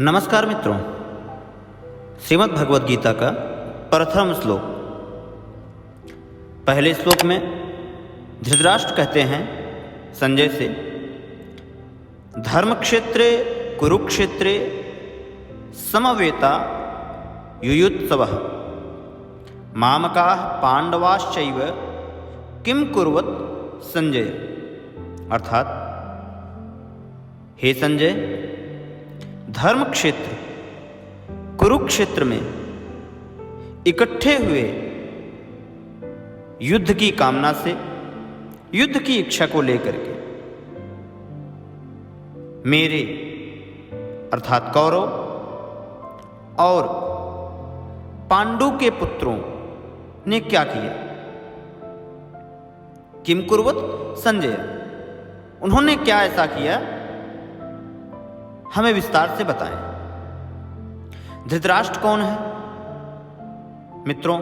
नमस्कार मित्रों, श्रीमद् भगवद गीता का प्रथम श्लोक। पहले श्लोक में धृतराष्ट्र कहते हैं संजय से, धर्मक्षेत्रे कुरुक्षेत्रे समवेता युयुत्सवः मामकाः पांडवाश्चैव किम कुर्वत संजय। अर्थात, हे संजय, धर्म क्षेत्र कुरुक्षेत्र में इकट्ठे हुए युद्ध की कामना से, युद्ध की इच्छा को लेकर के मेरे अर्थात कौरव और पांडु के पुत्रों ने क्या किया। किम कुर्वत संजय, उन्होंने क्या ऐसा किया, हमें विस्तार से बताएं। धृतराष्ट्र कौन है मित्रों?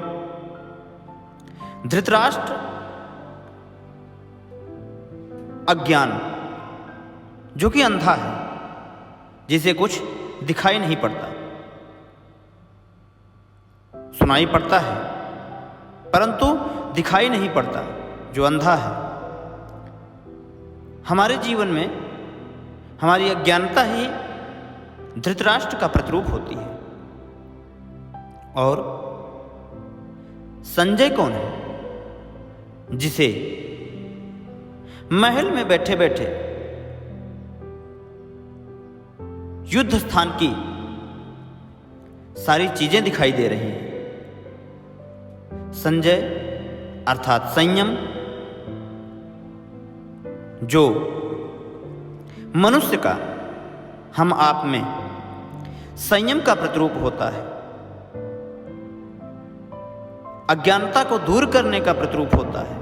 धृतराष्ट्र अज्ञान, जो कि अंधा है, जिसे कुछ दिखाई नहीं पड़ता, सुनाई पड़ता है परंतु दिखाई नहीं पड़ता, जो अंधा है। हमारे जीवन में हमारी अज्ञानता ही धृतराष्ट्र का प्रतिरूप होती है। और संजय कौन है, जिसे महल में बैठे बैठे युद्ध स्थान की सारी चीजें दिखाई दे रही हैं। संजय अर्थात संयम, जो मनुष्य का, हम आप में संयम का प्रतिरूप होता है, अज्ञानता को दूर करने का प्रतिरूप होता है।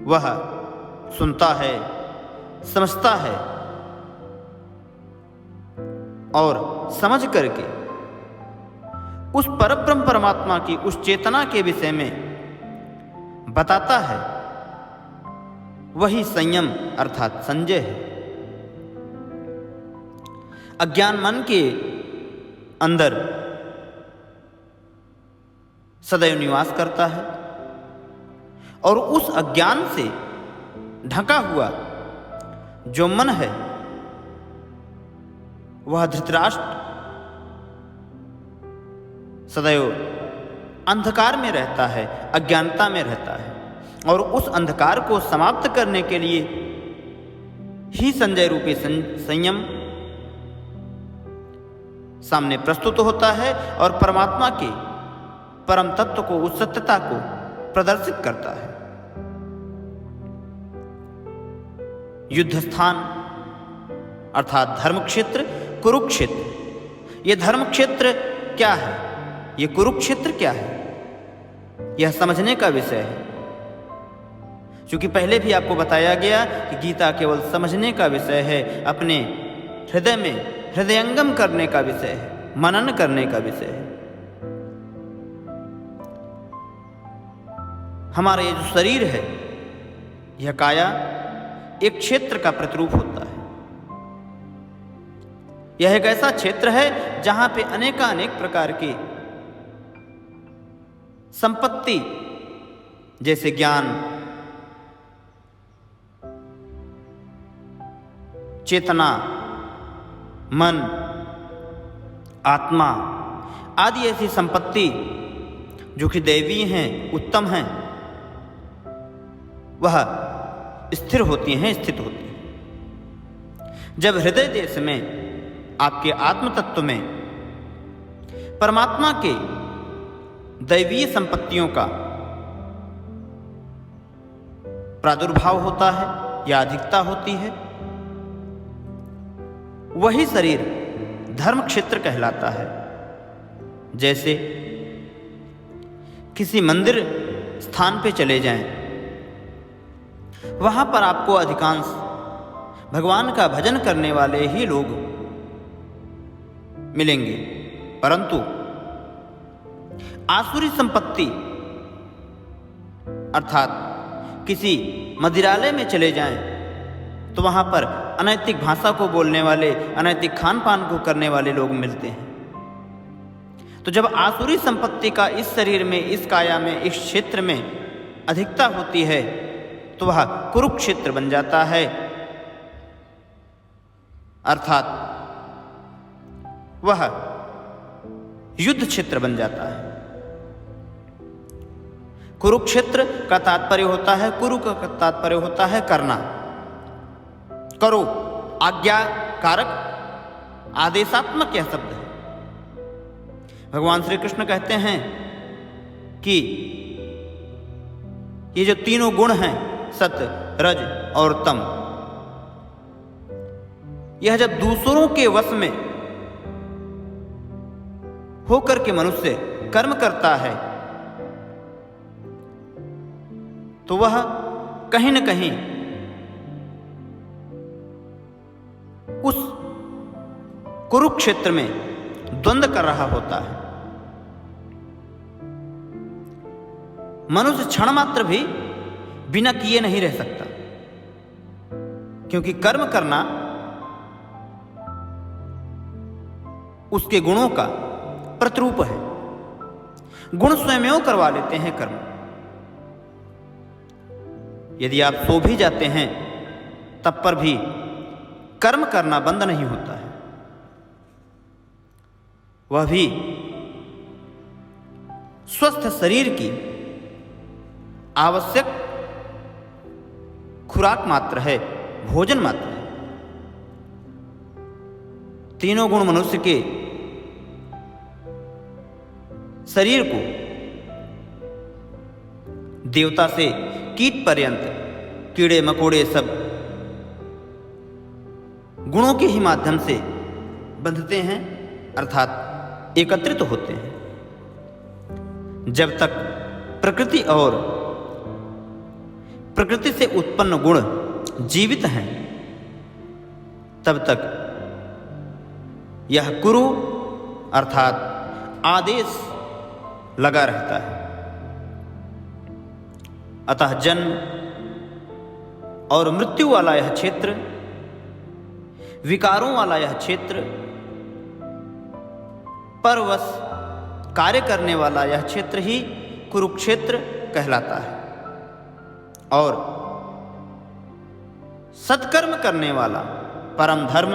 वह सुनता है, समझता है और समझ करके उस परब्रह्म परमात्मा की, उस चेतना के विषय में बताता है। वही संयम अर्थात संजय है। अज्ञान मन के अंदर सदैव निवास करता है और उस अज्ञान से ढका हुआ जो मन है, वह धृतराष्ट्र सदैव अंधकार में रहता है, अज्ञानता में रहता है। और उस अंधकार को समाप्त करने के लिए ही संजय रूपी संयम सामने प्रस्तुत होता है और परमात्मा के परम तत्व को, उस सत्यता को प्रदर्शित करता है। युद्ध स्थान अर्थात धर्मक्षेत्र कुरुक्षेत्र। यह धर्मक्षेत्र क्या है, यह कुरुक्षेत्र क्या है, यह समझने का विषय है। क्योंकि पहले भी आपको बताया गया कि गीता केवल समझने का विषय है, अपने हृदय में हृदयंगम करने का विषय है, मनन करने का विषय है। हमारा ये जो शरीर है, यह काया एक क्षेत्र का प्रतिरूप होता है। यह एक ऐसा क्षेत्र है जहां पे अनेकानेक प्रकार की संपत्ति, जैसे ज्ञान, चेतना, मन, आत्मा आदि ऐसी संपत्ति जो कि दैवीय हैं, उत्तम हैं, वह स्थिर होती हैं, स्थित होती हैं। जब हृदय देश में, आपके आत्म तत्व में परमात्मा के दैवीय संपत्तियों का प्रादुर्भाव होता है या अधिकता होती है, वही शरीर धर्म क्षेत्र कहलाता है। जैसे किसी मंदिर स्थान पे चले जाएं, वहां पर आपको अधिकांश भगवान का भजन करने वाले ही लोग मिलेंगे, परंतु आसुरी संपत्ति अर्थात किसी मदिरालय में चले जाएं, तो वहाँ पर अनैतिक भाषा को बोलने वाले, अनैतिक खान पान को करने वाले लोग मिलते हैं। तो जब आसुरी संपत्ति का इस शरीर में, इस काया में, इस क्षेत्र में अधिकता होती है तो वह कुरुक्षेत्र बन जाता है, अर्थात वह युद्ध क्षेत्र बन जाता है। कुरुक्षेत्र का तात्पर्य होता है, कुरु का तात्पर्य होता है करना, करो, आज्ञा कारक, आदेशात्मक यह शब्द है। भगवान श्री कृष्ण कहते हैं कि ये जो तीनों गुण हैं, सत्य, रज और तम, यह जब दूसरों के वश में होकर के मनुष्य कर्म करता है तो वह कहीं न कहीं उस कुरुक्षेत्र में द्वंद्व कर रहा होता है। मनुष्य क्षण मात्र भी बिना किए नहीं रह सकता, क्योंकि कर्म करना उसके गुणों का प्रतिरूप है। गुण स्वयं करवा लेते हैं कर्म। यदि आप सो भी जाते हैं तब पर भी कर्म करना बंद नहीं होता है, वह भी स्वस्थ शरीर की आवश्यक खुराक मात्र है, भोजन मात्र है। तीनों गुण मनुष्य के शरीर को देवता से कीट पर्यंत, कीड़े मकोड़े सब गुणों के ही माध्यम से बंधते हैं, अर्थात एकत्रित होते हैं। जब तक प्रकृति और प्रकृति से उत्पन्न गुण जीवित हैं तब तक यह कुरु अर्थात आदेश लगा रहता है। अतः जन्म और मृत्यु वाला यह क्षेत्र, विकारों वाला यह क्षेत्र, परवश कार्य करने वाला यह क्षेत्र ही कुरुक्षेत्र कहलाता है। और सत्कर्म करने वाला परम धर्म,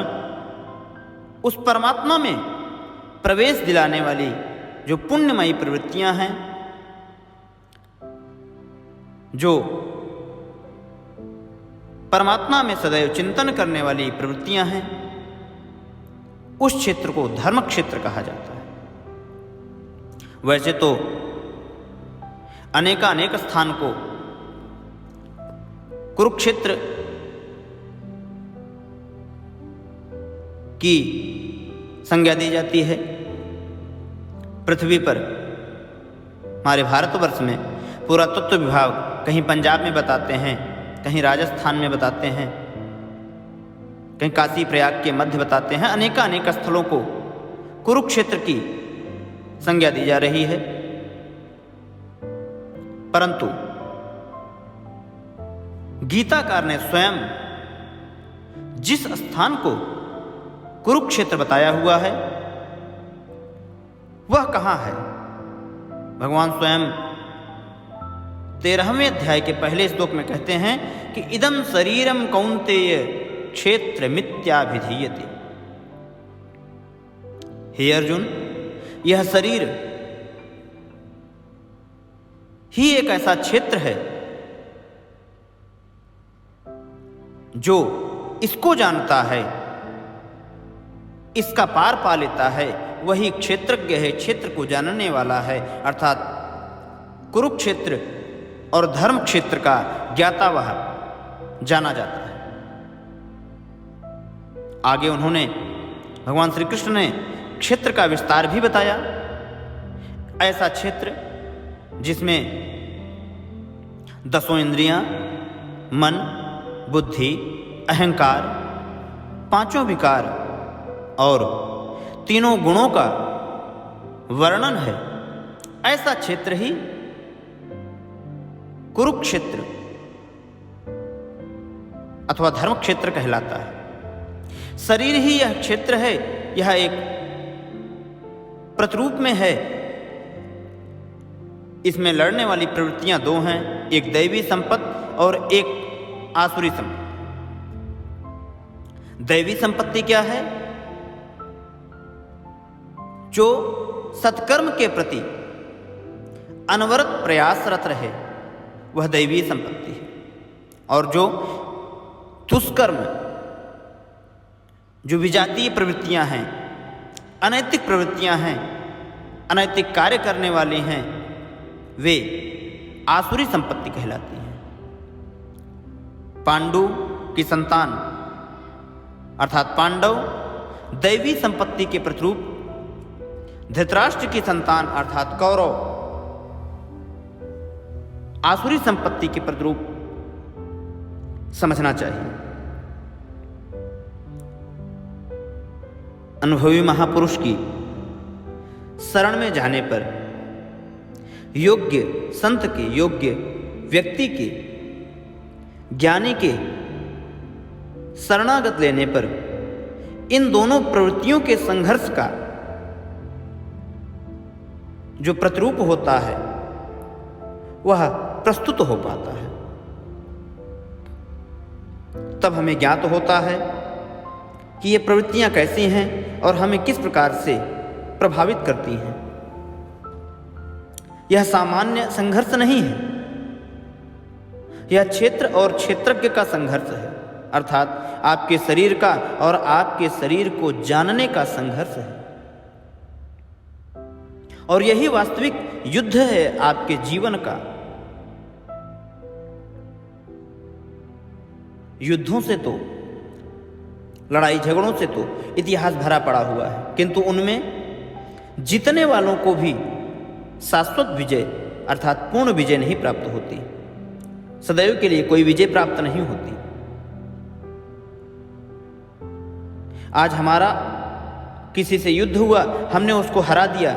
उस परमात्मा में प्रवेश दिलाने वाली जो पुण्यमयी प्रवृत्तियां हैं, जो परमात्मा में सदैव चिंतन करने वाली प्रवृत्तियां हैं, उस क्षेत्र को धर्म क्षेत्र कहा जाता है। वैसे तो अनेक स्थान को कुरुक्षेत्र की संज्ञा दी जाती है। पृथ्वी पर हमारे भारतवर्ष में पुरातत्व विभाग कहीं पंजाब में बताते हैं, कहीं राजस्थान में बताते हैं, कहीं काशी प्रयाग के मध्य बताते हैं। अनेक स्थलों को कुरुक्षेत्र की संज्ञा दी जा रही है। परंतु गीताकार ने स्वयं जिस स्थान को कुरुक्षेत्र बताया हुआ है वह कहाँ है? भगवान स्वयं 13वें अध्याय के पहले श्लोक में कहते हैं कि इदं शरीरम कौन्तेय क्षेत्र मिथ्याभिधीयते। हे अर्जुन, यह शरीर ही एक ऐसा क्षेत्र है जो इसको जानता है, इसका पार पा लेता है, वही क्षेत्रज्ञ है, क्षेत्र को जानने वाला है। अर्थात कुरुक्षेत्र और धर्म क्षेत्र का ज्ञाता वह जाना जाता है। आगे उन्होंने, भगवान श्री कृष्ण ने क्षेत्र का विस्तार भी बताया। ऐसा क्षेत्र जिसमें 10 इंद्रियां, मन, बुद्धि, अहंकार, 5 विकार और 3 गुणों का वर्णन है, ऐसा क्षेत्र ही कुरुक्षेत्र अथवा धर्म क्षेत्र कहलाता है। शरीर ही यह क्षेत्र है, यह एक प्रतिरूप में है। इसमें लड़ने वाली प्रवृत्तियां दो हैं, एक दैवी संपत्ति और एक आसुरी संपत्ति। दैवी संपत्ति क्या है? जो सत्कर्म के प्रति अनवरत प्रयासरत रहे, वह दैवी संपत्ति है। और जो दुष्कर्म, जो विजातीय प्रवृत्तियां हैं, अनैतिक प्रवृत्तियां हैं, अनैतिक कार्य करने वाले हैं, वे आसुरी संपत्ति कहलाती हैं। पांडु की संतान अर्थात पांडव दैवी संपत्ति के प्रतिरूप, धृतराष्ट्र की संतान अर्थात कौरव आसुरी संपत्ति के प्रतिरूप समझना चाहिए। अनुभवी महापुरुष की शरण में जाने पर, योग्य संत के, योग्य व्यक्ति के, ज्ञानी के शरणागत लेने पर इन दोनों प्रवृत्तियों के संघर्ष का जो प्रतिरूप होता है वह प्रस्तुत हो पाता है। तब हमें ज्ञात होता है कि ये प्रवृत्तियां कैसी हैं और हमें किस प्रकार से प्रभावित करती हैं। यह सामान्य संघर्ष नहीं है, यह क्षेत्र और क्षेत्रज्ञ का संघर्ष है, अर्थात आपके शरीर का और आपके शरीर को जानने का संघर्ष है। और यही वास्तविक युद्ध है आपके जीवन का। युद्धों से तो, लड़ाई झगड़ों से तो इतिहास भरा पड़ा हुआ है, किंतु उनमें जीतने वालों को भी शाश्वत विजय अर्थात पूर्ण विजय नहीं प्राप्त होती। सदैव के लिए कोई विजय प्राप्त नहीं होती। आज हमारा किसी से युद्ध हुआ, हमने उसको हरा दिया,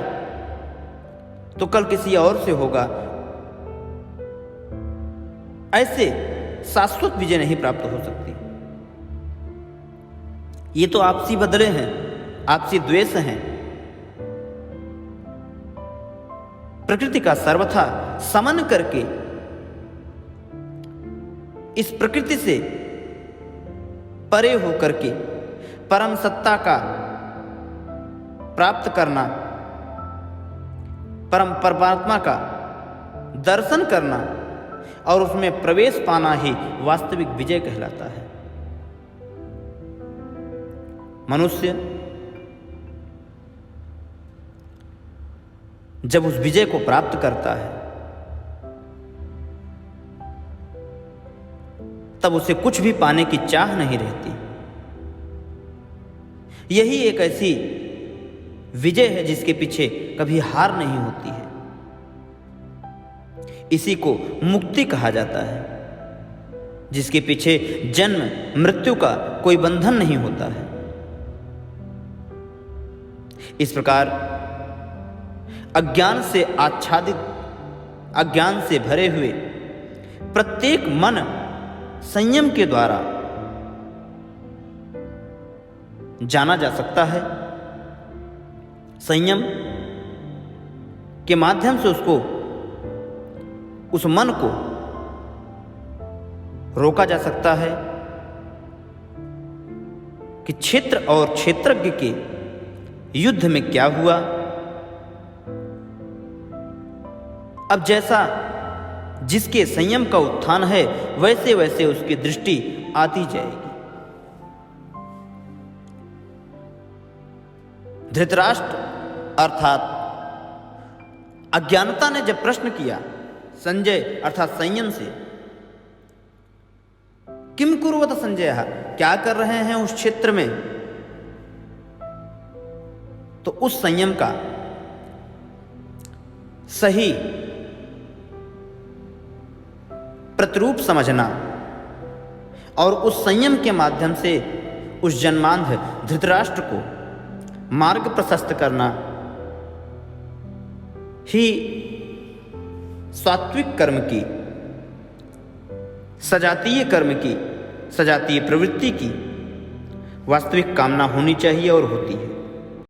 तो कल किसी और से होगा। ऐसे शाश्वत विजय नहीं प्राप्त हो सकती। ये तो आपसी बदले हैं, आपसी द्वेष हैं। प्रकृति का सर्वथा समन करके इस प्रकृति से परे होकर के परम सत्ता का प्राप्त करना, परम परमात्मा का दर्शन करना और उसमें प्रवेश पाना ही वास्तविक विजय कहलाता है। मनुष्य जब उस विजय को प्राप्त करता है, तब उसे कुछ भी पाने की चाह नहीं रहती। यही एक ऐसी विजय है जिसके पीछे कभी हार नहीं होती है। इसी को मुक्ति कहा जाता है, जिसके पीछे जन्म मृत्यु का कोई बंधन नहीं होता है। इस प्रकार अज्ञान से आच्छादित, अज्ञान से भरे हुए प्रत्येक मन संयम के द्वारा जाना जा सकता है। संयम के माध्यम से उस मन को रोका जा सकता है कि क्षेत्र और क्षेत्रज्ञ के युद्ध में क्या हुआ। अब जैसा जिसके संयम का उत्थान है, वैसे वैसे उसकी दृष्टि आती जाएगी। धृतराष्ट्र अर्थात अज्ञानता ने जब प्रश्न किया संजय अर्थात संयम से, किम कुर्वत संजय, क्या कर रहे हैं उस क्षेत्र में, तो उस संयम का सही प्रतिरूप समझना और उस संयम के माध्यम से उस जन्मांध धृतराष्ट्र को मार्ग प्रशस्त करना ही सात्विक कर्म की, सजातीय कर्म की सजातीय प्रवृत्ति की वास्तविक कामना होनी चाहिए और होती है।